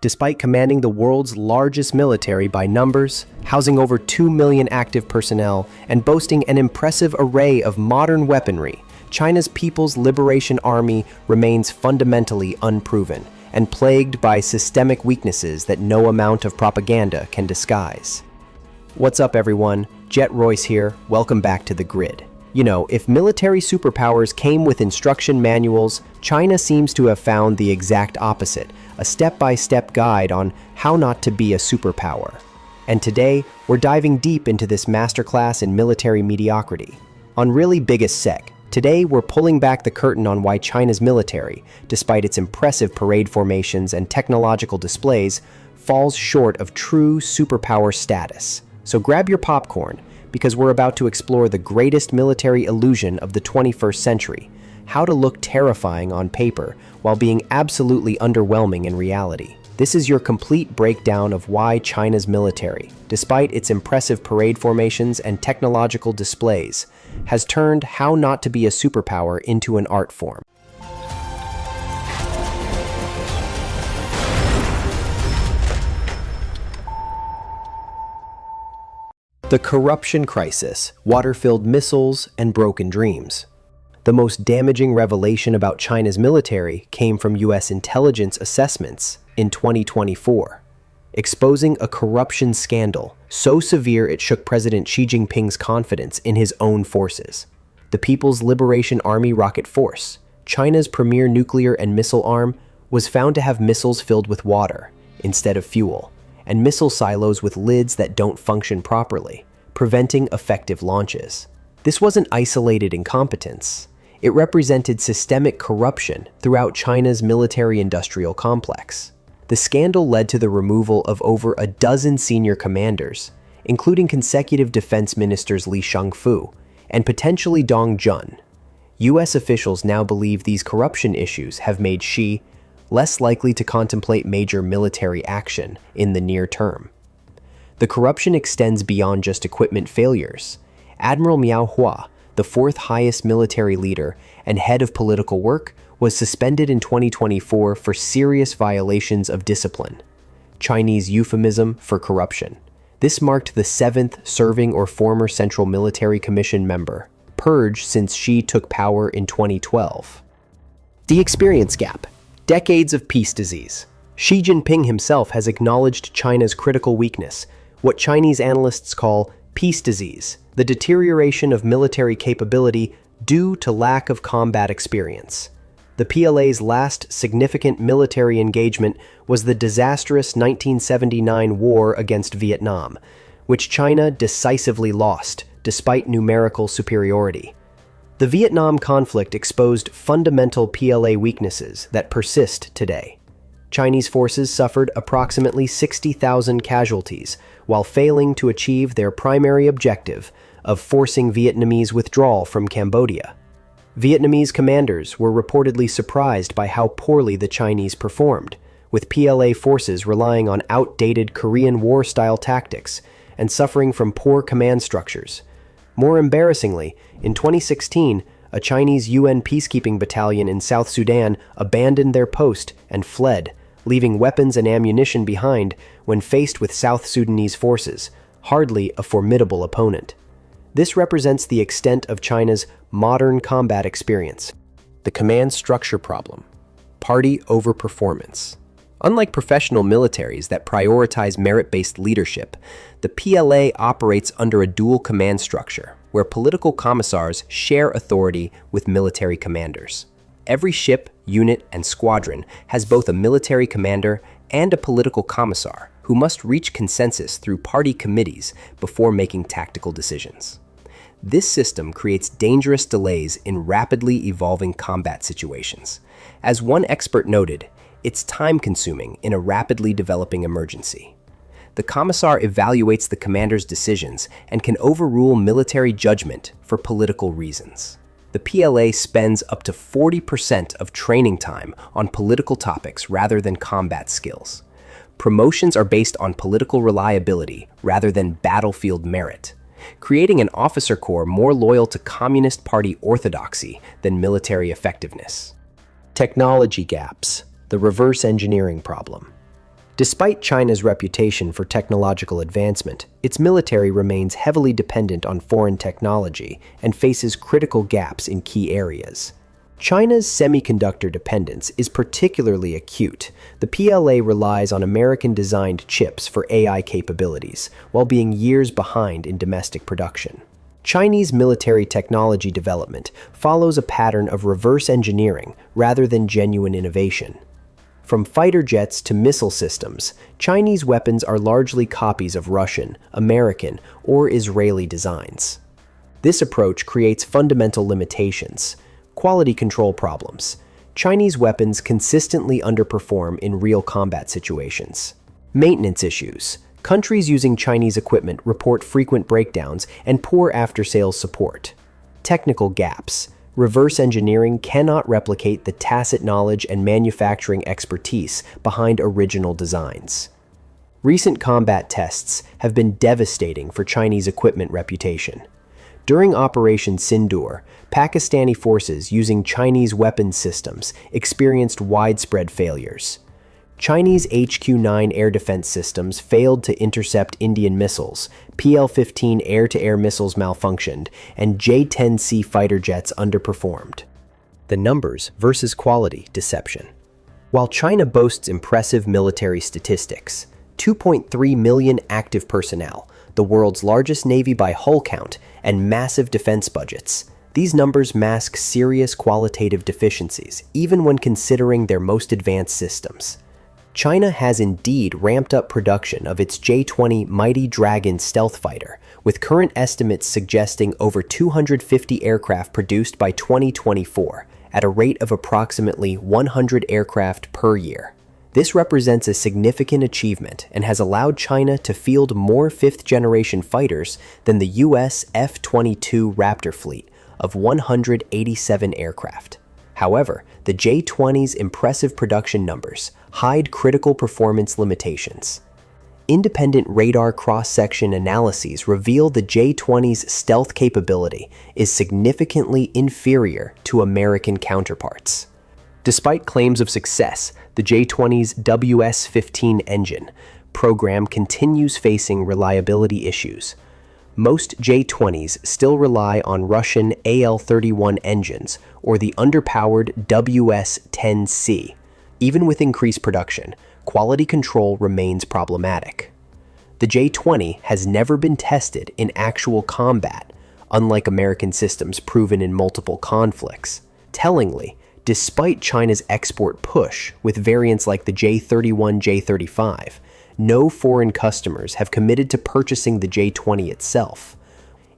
Despite commanding the world's largest military by numbers, housing over 2 million active personnel, and boasting an impressive array of modern weaponry, China's People's Liberation Army remains fundamentally unproven and plagued by systemic weaknesses that no amount of propaganda can disguise. What's up, everyone? Jet Royce here. Welcome back to The Grid. You know, if military superpowers came with instruction manuals, China seems to have found the exact opposite, a step-by-step guide on how not to be a superpower. And today, we're diving deep into this masterclass in military mediocrity. On Really Biggest Sec, today we're pulling back the curtain on why China's military, despite its impressive parade formations and technological displays, falls short of true superpower status. So grab your popcorn, because we're about to explore the greatest military illusion of the 21st century, how to look terrifying on paper while being absolutely underwhelming in reality. This is your complete breakdown of why China's military, despite its impressive parade formations and technological displays, has turned how not to be a superpower into an art form. The corruption crisis, water-filled missiles, and broken dreams. The most damaging revelation about China's military came from U.S. intelligence assessments in 2024, exposing a corruption scandal so severe it shook President Xi Jinping's confidence in his own forces. The People's Liberation Army Rocket Force, China's premier nuclear and missile arm, was found to have missiles filled with water instead of fuel, and missile silos with lids that don't function properly, preventing effective launches. This wasn't isolated incompetence. It represented systemic corruption throughout China's military-industrial complex. The scandal led to the removal of over a dozen senior commanders, including consecutive defense ministers Li Shangfu and potentially Dong Jun. U.S. officials now believe these corruption issues have made Xi less likely to contemplate major military action in the near term. The corruption extends beyond just equipment failures. Admiral Miao Hua, the fourth highest military leader and head of political work, was suspended in 2024 for serious violations of discipline, Chinese euphemism for corruption. This marked the seventh serving or former Central Military Commission member, purge since Xi took power in 2012. The experience gap. Decades of peace disease. Xi Jinping himself has acknowledged China's critical weakness, what Chinese analysts call peace disease, the deterioration of military capability due to lack of combat experience. The PLA's last significant military engagement was the disastrous 1979 war against Vietnam, which China decisively lost despite numerical superiority. The Vietnam conflict exposed fundamental PLA weaknesses that persist today. Chinese forces suffered approximately 60,000 casualties while failing to achieve their primary objective of forcing Vietnamese withdrawal from Cambodia. Vietnamese commanders were reportedly surprised by how poorly the Chinese performed, with PLA forces relying on outdated Korean War-style tactics and suffering from poor command structures. More embarrassingly, in 2016, a Chinese UN peacekeeping battalion in South Sudan abandoned their post and fled, leaving weapons and ammunition behind when faced with South Sudanese forces, hardly a formidable opponent. This represents the extent of China's modern combat experience. The command structure problem. Party overperformance. Unlike professional militaries that prioritize merit-based leadership, the PLA operates under a dual command structure, where political commissars share authority with military commanders. Every ship, unit, and squadron has both a military commander and a political commissar who must reach consensus through party committees before making tactical decisions. This system creates dangerous delays in rapidly evolving combat situations. As one expert noted, it's time-consuming in a rapidly developing emergency. The commissar evaluates the commander's decisions and can overrule military judgment for political reasons. The PLA spends up to 40% of training time on political topics rather than combat skills. Promotions are based on political reliability rather than battlefield merit, creating an officer corps more loyal to Communist Party orthodoxy than military effectiveness. Technology gaps. The reverse engineering problem. Despite China's reputation for technological advancement, its military remains heavily dependent on foreign technology and faces critical gaps in key areas. China's semiconductor dependence is particularly acute. The PLA relies on American-designed chips for AI capabilities, while being years behind in domestic production. Chinese military technology development follows a pattern of reverse engineering rather than genuine innovation. From fighter jets to missile systems, Chinese weapons are largely copies of Russian, American, or Israeli designs. This approach creates fundamental limitations. Quality control problems. Chinese weapons consistently underperform in real combat situations. Maintenance issues. Countries using Chinese equipment report frequent breakdowns and poor after-sales support. Technical gaps. Reverse engineering cannot replicate the tacit knowledge and manufacturing expertise behind original designs. Recent combat tests have been devastating for Chinese equipment reputation. During Operation Sindoor, Pakistani forces using Chinese weapons systems experienced widespread failures. Chinese HQ-9 air defense systems failed to intercept Indian missiles, PL-15 air-to-air missiles malfunctioned, and J-10C fighter jets underperformed. The numbers versus quality deception. While China boasts impressive military statistics, 2.3 million active personnel, the world's largest navy by hull count, and massive defense budgets, these numbers mask serious qualitative deficiencies, even when considering their most advanced systems. China has indeed ramped up production of its J-20 Mighty Dragon stealth fighter, with current estimates suggesting over 250 aircraft produced by 2024, at a rate of approximately 100 aircraft per year. This represents a significant achievement and has allowed China to field more fifth-generation fighters than the U.S. F-22 Raptor fleet of 187 aircraft. However, the J-20's impressive production numbers hide critical performance limitations. Independent radar cross-section analyses reveal the J-20's stealth capability is significantly inferior to American counterparts. Despite claims of success, the J-20's WS-15 engine program continues facing reliability issues. Most J-20s still rely on Russian AL-31 engines or the underpowered WS-10C. Even with increased production, quality control remains problematic. The J-20 has never been tested in actual combat, unlike American systems proven in multiple conflicts. Tellingly, despite China's export push with variants like the J-31, J-35, no foreign customers have committed to purchasing the J-20 itself.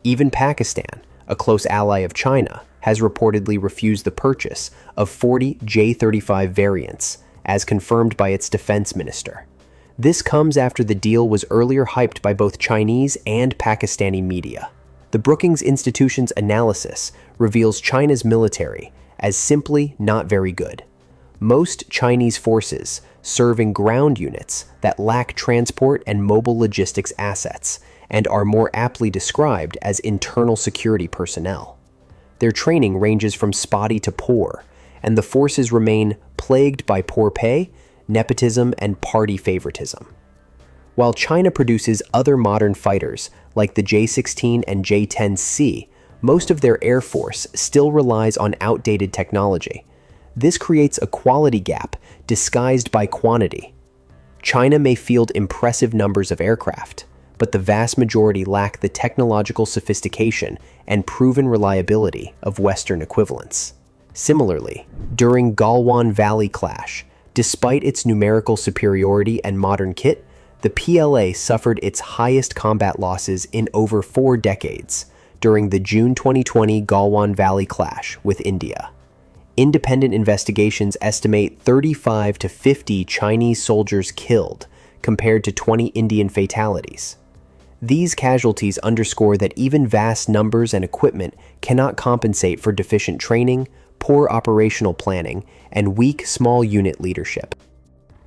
Even Pakistan, a close ally of China, has reportedly refused the purchase of 40 J-35 variants, as confirmed by its defense minister. This comes after the deal was earlier hyped by both Chinese and Pakistani media. The Brookings Institution's analysis reveals China's military as simply not very good. Most Chinese forces serve in ground units that lack transport and mobile logistics assets and are more aptly described as internal security personnel. Their training ranges from spotty to poor, and the forces remain plagued by poor pay, nepotism, and party favoritism. While China produces other modern fighters like the J-16 and J-10C, most of their air force still relies on outdated technology. This creates a quality gap disguised by quantity. China may field impressive numbers of aircraft, but the vast majority lack the technological sophistication and proven reliability of Western equivalents. Similarly, during Galwan Valley clash, despite its numerical superiority and modern kit, the PLA suffered its highest combat losses in over 4 decades during the June 2020 Galwan Valley clash with India. Independent investigations estimate 35 to 50 Chinese soldiers killed, compared to 20 Indian fatalities. These casualties underscore that even vast numbers and equipment cannot compensate for deficient training, poor operational planning, and weak small unit leadership.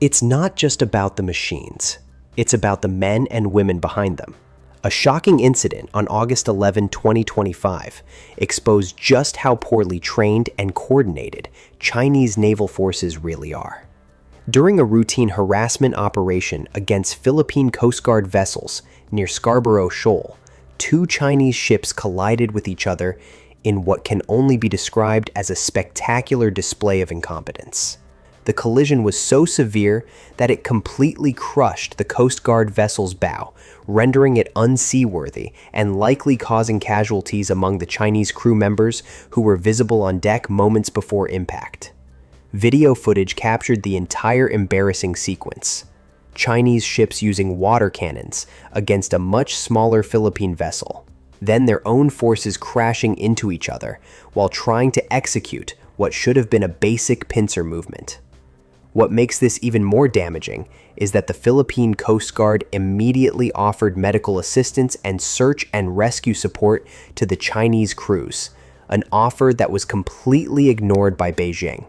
It's not just about the machines, it's about the men and women behind them. A shocking incident on August 11, 2025, exposed just how poorly trained and coordinated Chinese naval forces really are. During a routine harassment operation against Philippine Coast Guard vessels near Scarborough Shoal, two Chinese ships collided with each other in what can only be described as a spectacular display of incompetence. The collision was so severe that it completely crushed the Coast Guard vessel's bow, rendering it unseaworthy and likely causing casualties among the Chinese crew members who were visible on deck moments before impact. Video footage captured the entire embarrassing sequence. Chinese ships using water cannons against a much smaller Philippine vessel, then their own forces crashing into each other while trying to execute what should have been a basic pincer movement. What makes this even more damaging is that the Philippine Coast Guard immediately offered medical assistance and search and rescue support to the Chinese crews, an offer that was completely ignored by Beijing.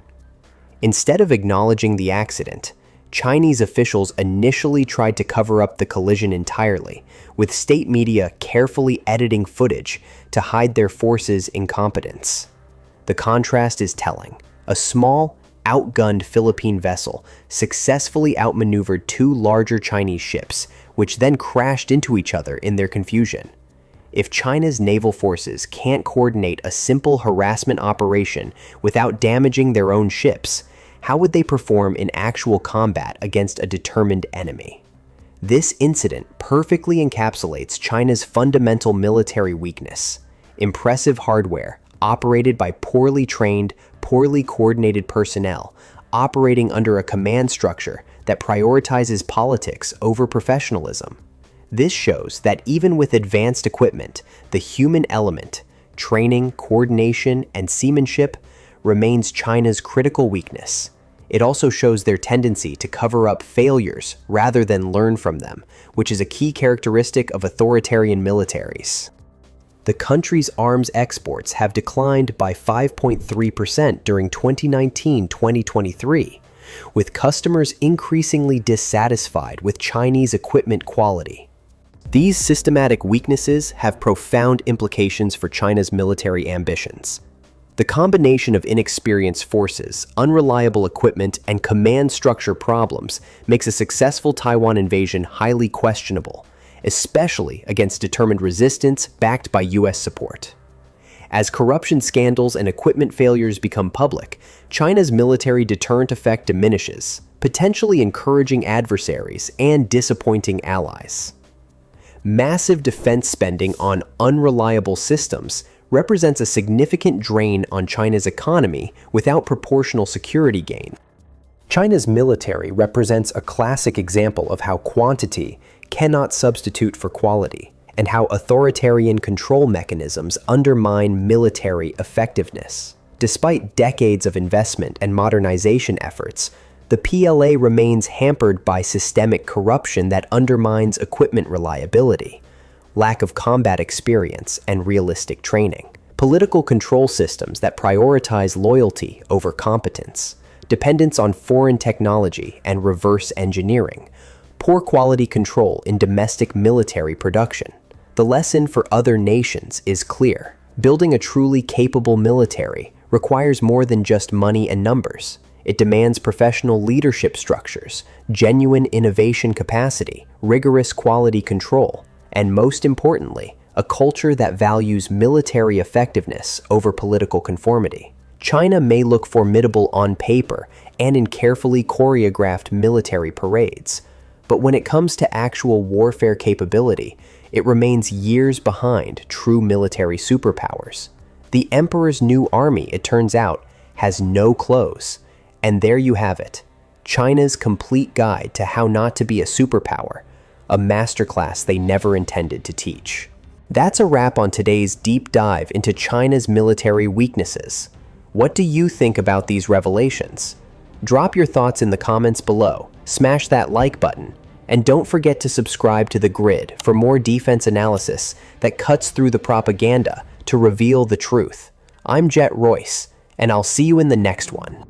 Instead of acknowledging the accident, Chinese officials initially tried to cover up the collision entirely, with state media carefully editing footage to hide their forces' incompetence. The contrast is telling. A small, outgunned Philippine vessel successfully outmaneuvered two larger Chinese ships, which then crashed into each other in their confusion. If China's naval forces can't coordinate a simple harassment operation without damaging their own ships, how would they perform in actual combat against a determined enemy? This incident perfectly encapsulates China's fundamental military weakness: impressive hardware operated by poorly trained, poorly coordinated personnel, operating under a command structure that prioritizes politics over professionalism. This shows that even with advanced equipment, the human element, training, coordination, and seamanship, remains China's critical weakness. It also shows their tendency to cover up failures rather than learn from them, which is a key characteristic of authoritarian militaries. The country's arms exports have declined by 5.3% during 2019-2023, with customers increasingly dissatisfied with Chinese equipment quality. These systematic weaknesses have profound implications for China's military ambitions. The combination of inexperienced forces, unreliable equipment, and command structure problems makes a successful Taiwan invasion highly questionable, especially against determined resistance backed by U.S. support. As corruption scandals and equipment failures become public, China's military deterrent effect diminishes, potentially encouraging adversaries and disappointing allies. Massive defense spending on unreliable systems represents a significant drain on China's economy without proportional security gain. China's military represents a classic example of how quantity cannot substitute for quality, and how authoritarian control mechanisms undermine military effectiveness. Despite decades of investment and modernization efforts, the PLA remains hampered by systemic corruption that undermines equipment reliability, lack of combat experience, and realistic training. Political control systems that prioritize loyalty over competence, dependence on foreign technology and reverse engineering, poor quality control in domestic military production. The lesson for other nations is clear. Building a truly capable military requires more than just money and numbers. It demands professional leadership structures, genuine innovation capacity, rigorous quality control, and most importantly, a culture that values military effectiveness over political conformity. China may look formidable on paper and in carefully choreographed military parades, but when it comes to actual warfare capability, it remains years behind true military superpowers. The emperor's new army, it turns out, has no clothes. And there you have it, China's complete guide to how not to be a superpower, a masterclass they never intended to teach. That's a wrap on today's deep dive into China's military weaknesses. What do you think about these revelations? Drop your thoughts in the comments below, smash that like button, and don't forget to subscribe to The Grid for more defense analysis that cuts through the propaganda to reveal the truth. I'm Jet Royce, and I'll see you in the next one.